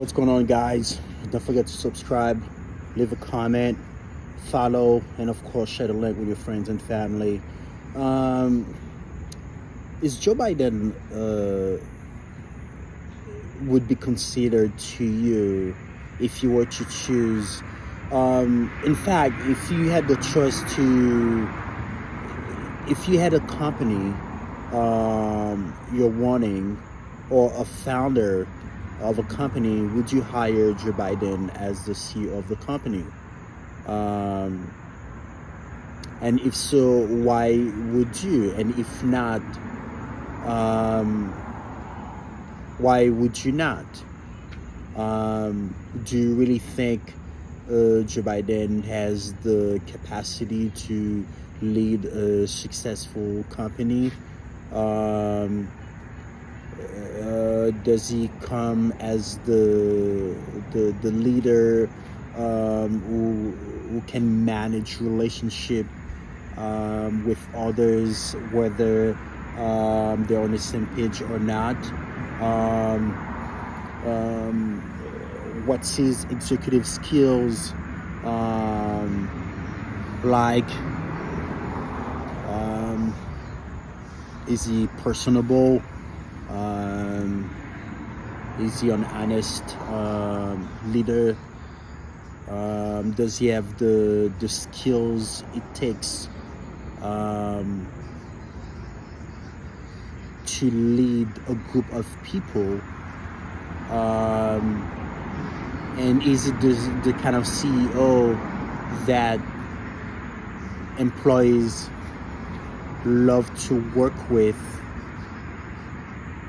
What's going on, guys? Don't forget to subscribe, leave a comment, follow, and of course, share the link with your friends and family. Um, is Joe Biden would be considered to you if you were to choose? In fact, if you had the choice to, if you had a company you're wanting, or a founder of a company, would you hire Joe Biden as the CEO of the company? Um, and if so, why would you? And if not, um, why would you not? Do you really think Joe Biden has the capacity to lead a successful company? Um, does he come as the leader who can manage relationship with others, whether they're on the same page or not? Um, what's his executive skills like? Is he personable? Is he an honest leader? Does he have the skills it takes to lead a group of people? And is it the kind of CEO that employees love to work with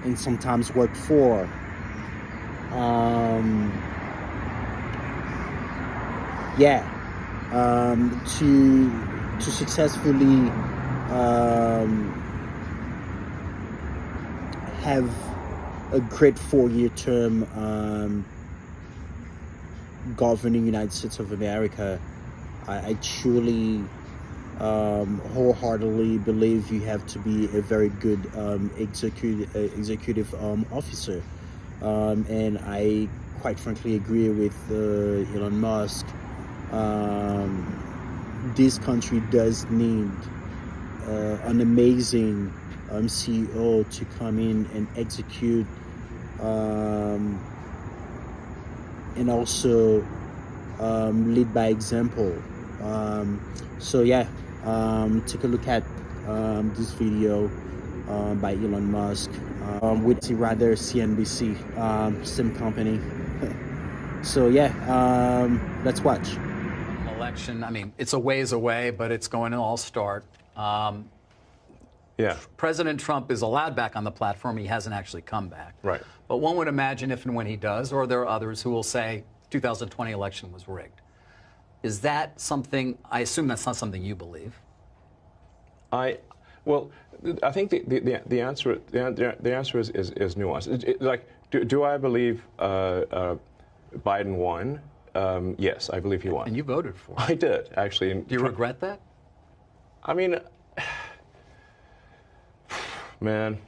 and sometimes work for? To successfully have a great 4-year term governing United States of America, I truly wholeheartedly believe you have to be a very good executive officer. And I quite frankly agree with Elon Musk. This country does need an amazing CEO to come in and execute, and also lead by example. Take a look at this video by Elon Musk with rather CNBC, same company. Let's watch. Election, I mean, it's a ways away, but it's going to all start. President Trump is allowed back on the platform. He hasn't actually come back. Right. But one would imagine if and when he does, or there are others who will say 2020 election was rigged. Is that something, I assume that's not something you believe? I think the answer is nuanced. Do I believe Biden won? Yes, I believe he won. And you voted for it. I did, actually. Do you regret that? I mean, man,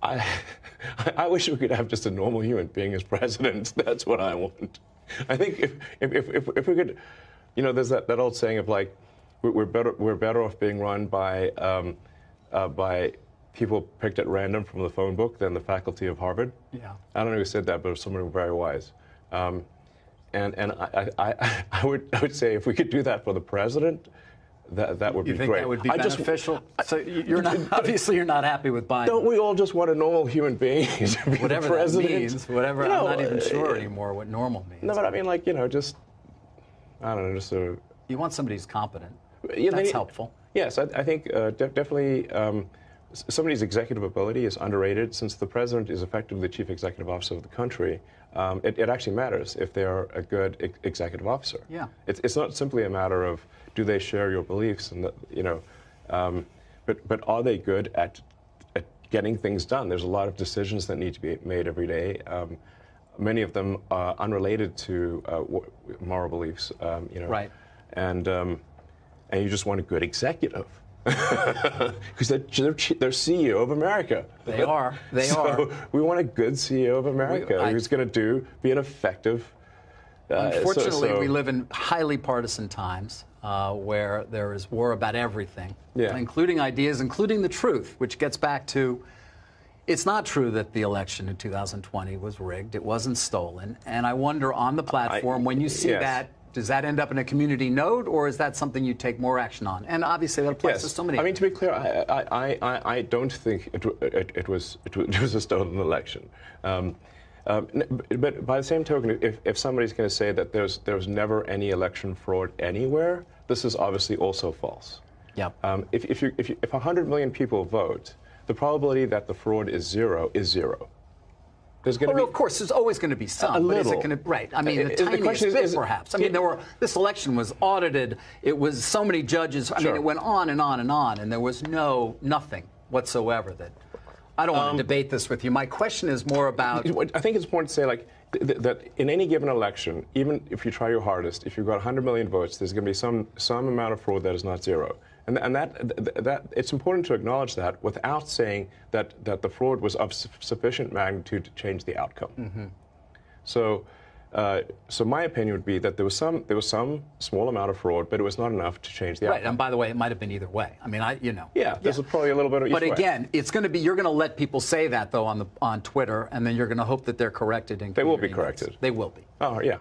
I wish we could have just a normal human being as president. That's what I want. I think if we could, there's that old saying of like, we're better off being run by people picked at random from the phone book than the faculty of Harvard. Yeah. I don't know who said that, but it was someone very wise. And I would say if we could do that for the president, that would be great. You think that would be beneficial? So you're not, obviously you're not happy with Biden. Don't we all just want a normal human being to be whatever the president? That means, whatever. I'm not even sure anymore what normal means. No, but I mean, like, just, I don't know, just sort of. You want somebody who's competent. Yeah, that's helpful. Yes, I think definitely somebody's executive ability is underrated. Since the president is effectively the chief executive officer of the country, it actually matters if they are a good executive officer. Yeah. It's not simply a matter of do they share your beliefs, and but are they good at getting things done? There's a lot of decisions that need to be made every day. Many of them are unrelated to moral beliefs. Right. And you just want a good executive. Because they're CEO of America. They are. They so are. We want a good CEO of America who's going to be an effective. Unfortunately, we live in highly partisan times where there is war about everything, including ideas, including the truth, which gets back to it's not true that the election in 2020 was rigged. It wasn't stolen. And I wonder on the platform, when you see that, does that end up in a community node, or is that something you take more action on? And obviously, that applies to so many. I mean, to be clear, I don't think it was a stolen election. But by the same token, if somebody's going to say that there was never any election fraud anywhere, this is obviously also false. Yep. If 100 million people vote, the probability that the fraud is zero is zero. There's going to be, of course, there's always going to be some. A but little. Is it going to, right. I mean, the tiniest bit, perhaps. I mean, this election was audited. It was so many judges. I mean, it went on and on and on, and there was nothing whatsoever that. I don't want to debate this with you. My question is more about. I think it's important to say, like, that in any given election, even if you try your hardest, if you've got 100 million votes, there's going to be some amount of fraud that is not zero. And that it's important to acknowledge that without saying that the fraud was of sufficient magnitude to change the outcome. Mm-hmm. So my opinion would be that there was some small amount of fraud, but it was not enough to change the outcome. Right. And by the way, it might have been either way. I mean, Yeah, there's probably a little bit of each way. But again, it's going to be you're going to let people say that though on Twitter, and then you're going to hope that they're corrected. They will be corrected. They will be. Oh yeah.